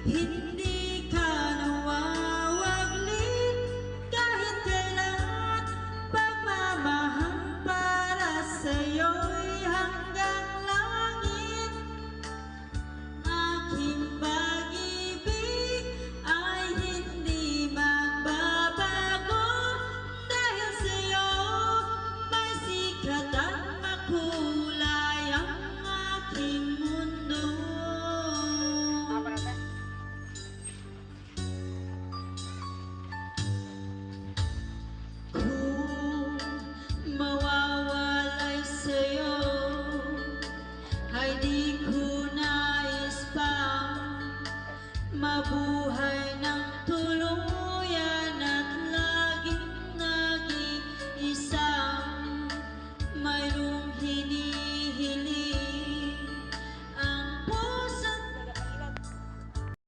Hindi ka nawawaglit kahit kailan. Pagmamahal para sa'yo'y hanggang langit. Aking pag-ibig ay hindi magbabago. Dahil sa'yo may sikat at makulay ang aking mundo. Kung mawawalay sa'yo ay di ko nais pang mabuhay.